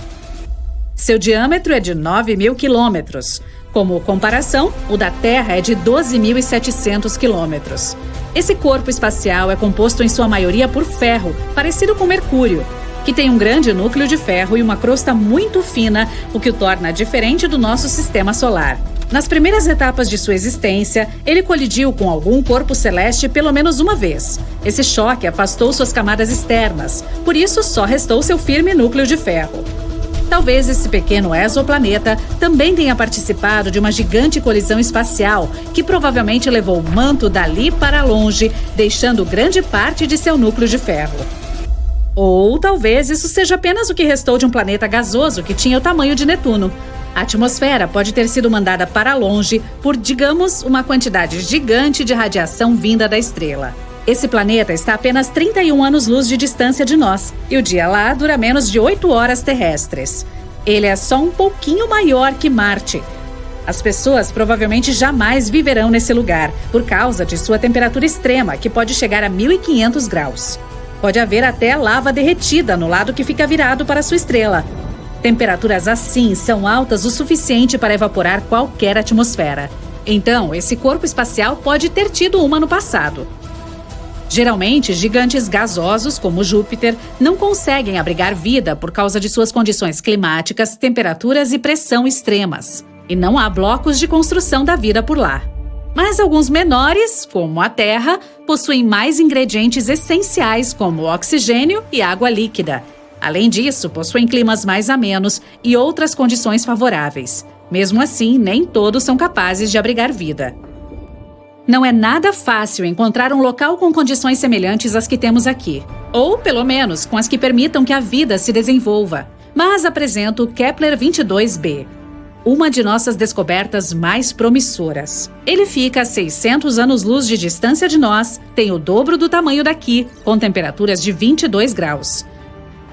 Seu diâmetro é de 9.000 quilômetros. Como comparação, o da Terra é de 12.700 quilômetros. Esse corpo espacial é composto em sua maioria por ferro, parecido com Mercúrio, que tem um grande núcleo de ferro e uma crosta muito fina, o que o torna diferente do nosso sistema solar. Nas primeiras etapas de sua existência, ele colidiu com algum corpo celeste pelo menos uma vez. Esse choque afastou suas camadas externas, por isso só restou seu firme núcleo de ferro. Talvez esse pequeno exoplaneta também tenha participado de uma gigante colisão espacial que provavelmente levou o manto dali para longe, deixando grande parte de seu núcleo de ferro. Ou talvez isso seja apenas o que restou de um planeta gasoso que tinha o tamanho de Netuno. A atmosfera pode ter sido mandada para longe por, digamos, uma quantidade gigante de radiação vinda da estrela. Esse planeta está a apenas 31 anos-luz de distância de nós, e o dia lá dura menos de 8 horas terrestres. Ele é só um pouquinho maior que Marte. As pessoas provavelmente jamais viverão nesse lugar, por causa de sua temperatura extrema, que pode chegar a 1.500 graus. Pode haver até lava derretida no lado que fica virado para sua estrela. Temperaturas assim são altas o suficiente para evaporar qualquer atmosfera. Então, esse corpo espacial pode ter tido uma no passado. Geralmente, gigantes gasosos, como Júpiter, não conseguem abrigar vida por causa de suas condições climáticas, temperaturas e pressão extremas. E não há blocos de construção da vida por lá. Mas alguns menores, como a Terra, possuem mais ingredientes essenciais, como oxigênio e água líquida. Além disso, possuem climas mais amenos e outras condições favoráveis. Mesmo assim, nem todos são capazes de abrigar vida. Não é nada fácil encontrar um local com condições semelhantes às que temos aqui. Ou, pelo menos, com as que permitam que a vida se desenvolva. Mas apresento o Kepler-22b, uma de nossas descobertas mais promissoras. Ele fica a 600 anos-luz de distância de nós, tem o dobro do tamanho daqui, com temperaturas de 22 graus.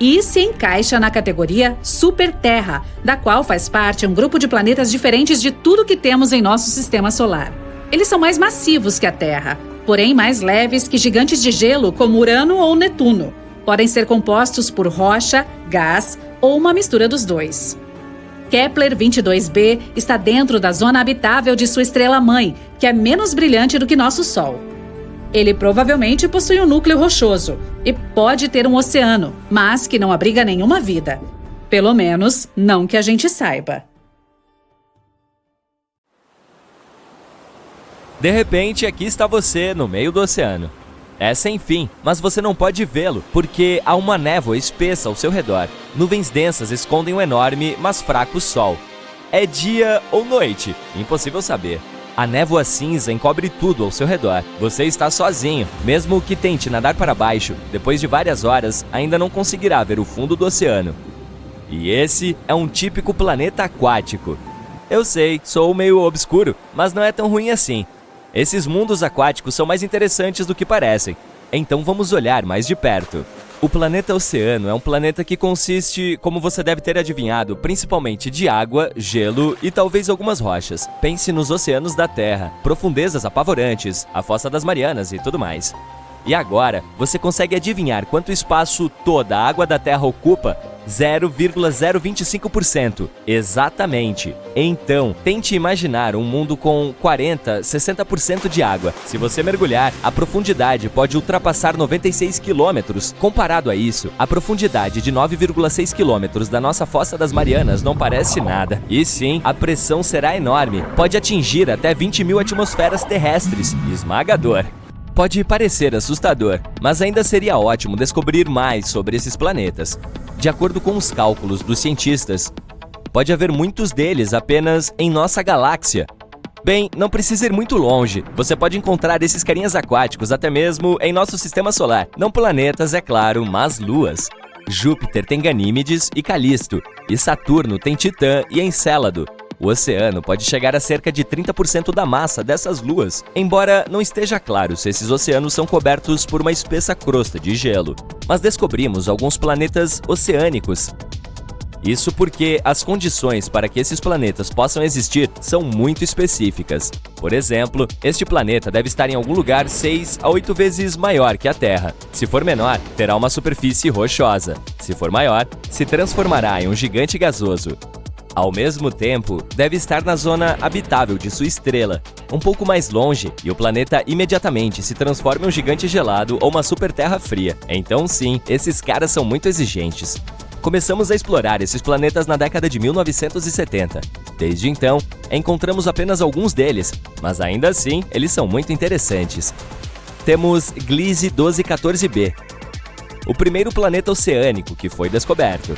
E se encaixa na categoria Super-Terra, da qual faz parte um grupo de planetas diferentes de tudo que temos em nosso sistema solar. Eles são mais massivos que a Terra, porém mais leves que gigantes de gelo como Urano ou Netuno. Podem ser compostos por rocha, gás ou uma mistura dos dois. Kepler-22b está dentro da zona habitável de sua estrela-mãe, que é menos brilhante do que nosso Sol. Ele provavelmente possui um núcleo rochoso e pode ter um oceano, mas que não abriga nenhuma vida. Pelo menos, não que a gente saiba. De repente, aqui está você, no meio do oceano. É sem fim, mas você não pode vê-lo, porque há uma névoa espessa ao seu redor. Nuvens densas escondem um enorme, mas fraco sol. É dia ou noite? Impossível saber. A névoa cinza encobre tudo ao seu redor. Você está sozinho. Mesmo que tente nadar para baixo, depois de várias horas, ainda não conseguirá ver o fundo do oceano. E esse é um típico planeta aquático. Eu sei, sou meio obscuro, mas não é tão ruim assim. Esses mundos aquáticos são mais interessantes do que parecem, então vamos olhar mais de perto. O planeta Oceano é um planeta que consiste, como você deve ter adivinhado, principalmente de água, gelo e talvez algumas rochas. Pense nos oceanos da Terra, profundezas apavorantes, a Fossa das Marianas e tudo mais. E agora, você consegue adivinhar quanto espaço toda a água da Terra ocupa? 0,025%. Exatamente. Então, tente imaginar um mundo com 40, 60% de água. Se você mergulhar, a profundidade pode ultrapassar 96 quilômetros. Comparado a isso, a profundidade de 9,6 quilômetros da nossa Fossa das Marianas não parece nada. E sim, a pressão será enorme. Pode atingir até 20.000 atmosferas terrestres. Esmagador. Pode parecer assustador, mas ainda seria ótimo descobrir mais sobre esses planetas. De acordo com os cálculos dos cientistas, pode haver muitos deles apenas em nossa galáxia. Bem, não precisa ir muito longe. Você pode encontrar esses carinhas aquáticos até mesmo em nosso sistema solar. Não planetas, é claro, mas luas. Júpiter tem Ganímedes e Calisto, e Saturno tem Titã e Encélado. O oceano pode chegar a cerca de 30% da massa dessas luas, embora não esteja claro se esses oceanos são cobertos por uma espessa crosta de gelo. Mas descobrimos alguns planetas oceânicos. Isso porque as condições para que esses planetas possam existir são muito específicas. Por exemplo, este planeta deve estar em algum lugar 6 a 8 vezes maior que a Terra. Se for menor, terá uma superfície rochosa. Se for maior, se transformará em um gigante gasoso. Ao mesmo tempo, deve estar na zona habitável de sua estrela, um pouco mais longe, e o planeta imediatamente se transforma em um gigante gelado ou uma super terra fria. Então sim, esses caras são muito exigentes. Começamos a explorar esses planetas na década de 1970. Desde então, encontramos apenas alguns deles, mas ainda assim, eles são muito interessantes. Temos Gliese 1214b, o primeiro planeta oceânico que foi descoberto.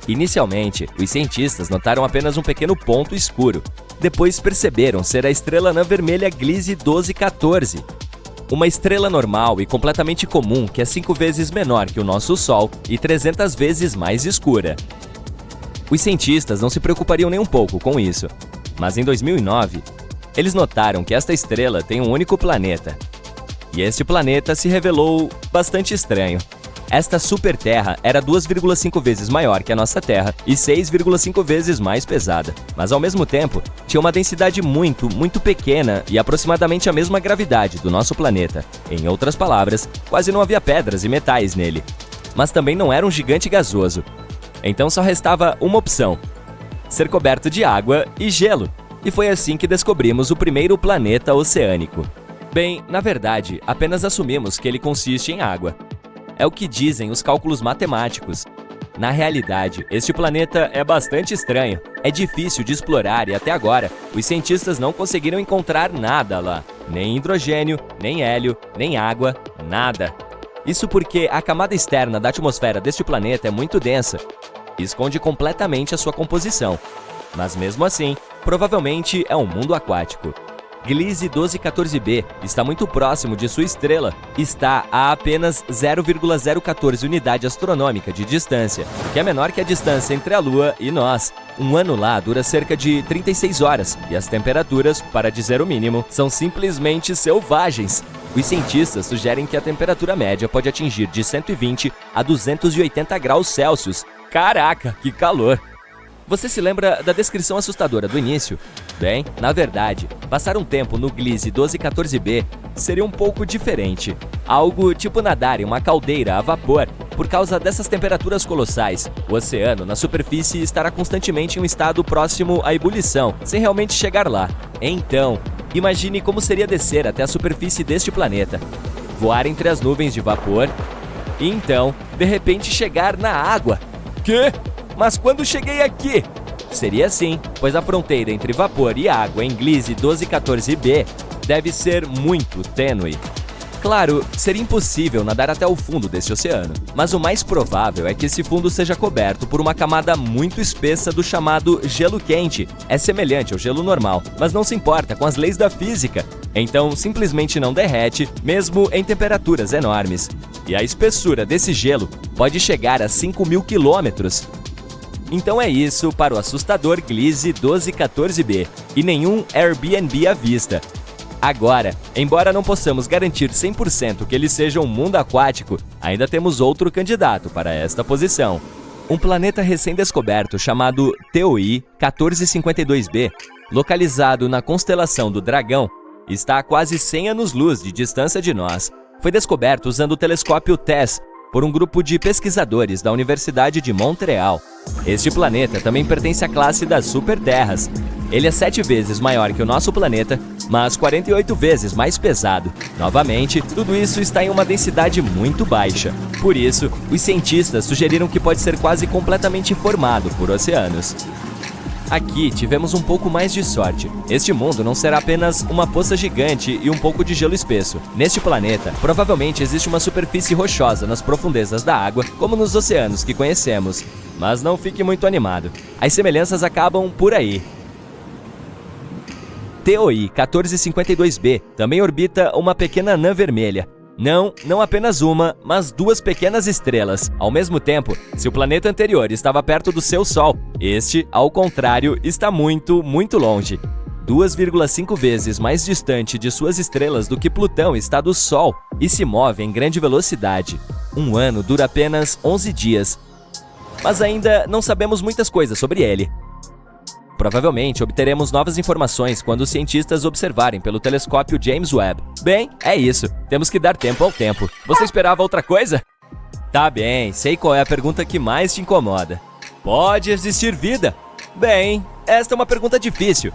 Inicialmente, os cientistas notaram apenas um pequeno ponto escuro. Depois perceberam ser a estrela anã vermelha Gliese 1214. Uma estrela normal e completamente comum que é 5 vezes menor que o nosso Sol e 300 vezes mais escura. Os cientistas não se preocupariam nem um pouco com isso. Mas em 2009, eles notaram que esta estrela tem um único planeta. E este planeta se revelou bastante estranho. Esta super-terra era 2,5 vezes maior que a nossa Terra e 6,5 vezes mais pesada. Mas ao mesmo tempo, tinha uma densidade muito pequena e aproximadamente a mesma gravidade do nosso planeta. Em outras palavras, quase não havia pedras e metais nele. Mas também não era um gigante gasoso. Então só restava uma opção: ser coberto de água e gelo. E foi assim que descobrimos o primeiro planeta oceânico. Bem, na verdade, apenas assumimos que ele consiste em água. É o que dizem os cálculos matemáticos. Na realidade, este planeta é bastante estranho. É difícil de explorar e até agora, os cientistas não conseguiram encontrar nada lá. Nem hidrogênio, nem hélio, nem água, nada. Isso porque a camada externa da atmosfera deste planeta é muito densa e esconde completamente a sua composição. Mas mesmo assim, provavelmente é um mundo aquático. Gliese 1214b está muito próximo de sua estrela. Está a apenas 0,014 unidade astronômica de distância, que é menor que a distância entre a Lua e nós. Um ano lá dura cerca de 36 horas, e as temperaturas, para dizer o mínimo, são simplesmente selvagens. Os cientistas sugerem que a temperatura média pode atingir de 120 a 280 graus Celsius. Caraca, que calor! Você se lembra da descrição assustadora do início? Bem, na verdade, passar um tempo no Gliese 1214b seria um pouco diferente. Algo tipo nadar em uma caldeira a vapor. Por causa dessas temperaturas colossais, o oceano na superfície estará constantemente em um estado próximo à ebulição, sem realmente chegar lá. Então, imagine como seria descer até a superfície deste planeta, voar entre as nuvens de vapor e então, de repente, chegar na água. Quê? Mas quando cheguei aqui? Seria assim, pois a fronteira entre vapor e água em Gliese 1214b deve ser muito tênue. Claro, seria impossível nadar até o fundo desse oceano, mas o mais provável é que esse fundo seja coberto por uma camada muito espessa do chamado gelo quente. É semelhante ao gelo normal, mas não se importa com as leis da física, então simplesmente não derrete, mesmo em temperaturas enormes. E a espessura desse gelo pode chegar a 5.000 quilômetros. Então é isso para o assustador Gliese 1214b, e nenhum Airbnb à vista. Agora, embora não possamos garantir 100% que ele seja um mundo aquático, ainda temos outro candidato para esta posição. Um planeta recém-descoberto chamado TOI 1452b, localizado na constelação do Dragão, está a quase 100 anos-luz de distância de nós. Foi descoberto usando o telescópio TESS por um grupo de pesquisadores da Universidade de Montreal. Este planeta também pertence à classe das superterras. Ele é 7 vezes maior que o nosso planeta, mas 48 vezes mais pesado. Novamente, tudo isso está em uma densidade muito baixa. Por isso, os cientistas sugeriram que pode ser quase completamente formado por oceanos. Aqui tivemos um pouco mais de sorte. Este mundo não será apenas uma poça gigante e um pouco de gelo espesso. Neste planeta, provavelmente existe uma superfície rochosa nas profundezas da água, como nos oceanos que conhecemos. Mas não fique muito animado. As semelhanças acabam por aí. TOI 1452b também orbita uma pequena anã vermelha. Não apenas uma, mas 2 pequenas estrelas. Ao mesmo tempo, se o planeta anterior estava perto do seu Sol, este, ao contrário, está muito, muito longe. 2,5 vezes mais distante de suas estrelas do que Plutão está do Sol e se move em grande velocidade. Um ano dura apenas 11 dias. Mas ainda não sabemos muitas coisas sobre ele. Provavelmente obteremos novas informações quando os cientistas observarem pelo telescópio James Webb. Bem, é isso. Temos que dar tempo ao tempo. Você esperava outra coisa? Tá bem, sei qual é a pergunta que mais te incomoda. Pode existir vida? Bem, esta é uma pergunta difícil.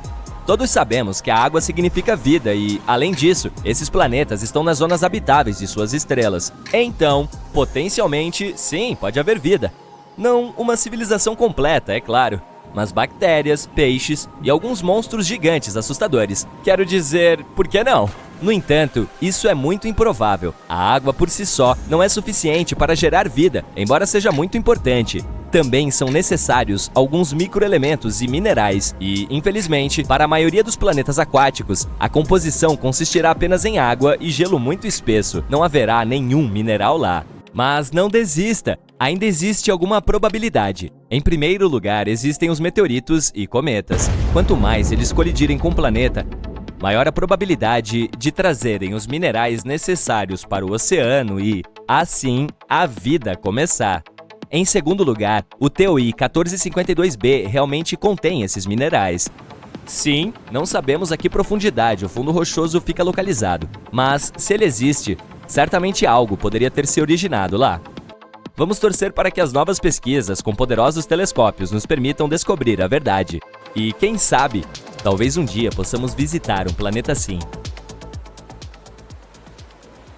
Todos sabemos que a água significa vida e, além disso, esses planetas estão nas zonas habitáveis de suas estrelas. Então, potencialmente, sim, pode haver vida. Não uma civilização completa, é claro. Mas bactérias, peixes e alguns monstros gigantes assustadores. Quero dizer, por que não? No entanto, isso é muito improvável. A água por si só não é suficiente para gerar vida, embora seja muito importante. Também são necessários alguns microelementos e minerais e, infelizmente, para a maioria dos planetas aquáticos, a composição consistirá apenas em água e gelo muito espesso. Não haverá nenhum mineral lá. Mas não desista! Ainda existe alguma probabilidade. Em primeiro lugar, existem os meteoritos e cometas. Quanto mais eles colidirem com o planeta, maior a probabilidade de trazerem os minerais necessários para o oceano e, assim, a vida começar. Em segundo lugar, o TOI 1452b realmente contém esses minerais. Sim, não sabemos a que profundidade o fundo rochoso fica localizado, mas se ele existe, certamente algo poderia ter se originado lá. Vamos torcer para que as novas pesquisas com poderosos telescópios nos permitam descobrir a verdade. E quem sabe, talvez um dia possamos visitar um planeta assim.